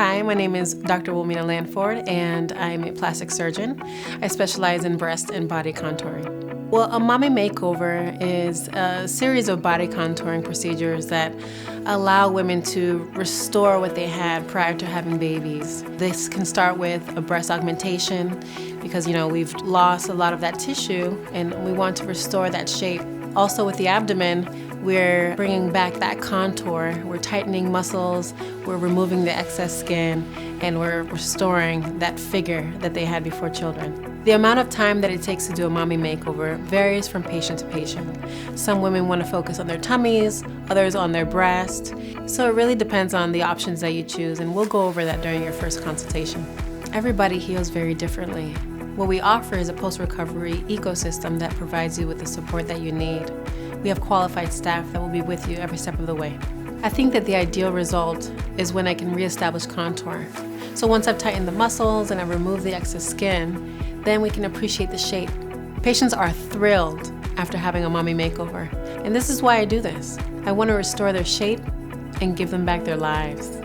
Hi, my name is Dr. Wilmina Landford, and I'm a plastic surgeon. I specialize in breast and body contouring. Well, a Mommy Makeover is a series of body contouring procedures that allow women to restore what they had prior to having babies. This can start with a breast augmentation because, we've lost a lot of that tissue and we want to restore that shape. Also with the abdomen, we're bringing back that contour, we're tightening muscles, we're removing the excess skin, and we're restoring that figure that they had before children. The amount of time that it takes to do a mommy makeover varies from patient to patient. Some women want to focus on their tummies, others on their breast. So it really depends on the options that you choose, and we'll go over that during your first consultation. Everybody heals very differently. What we offer is a post-recovery ecosystem that provides you with the support that you need. We have qualified staff that will be with you every step of the way. I think that the ideal result is when I can reestablish contour. So once I've tightened the muscles and I've removed the excess skin, then we can appreciate the shape. Patients are thrilled after having a mommy makeover. And this is why I do this. I want to restore their shape and give them back their lives.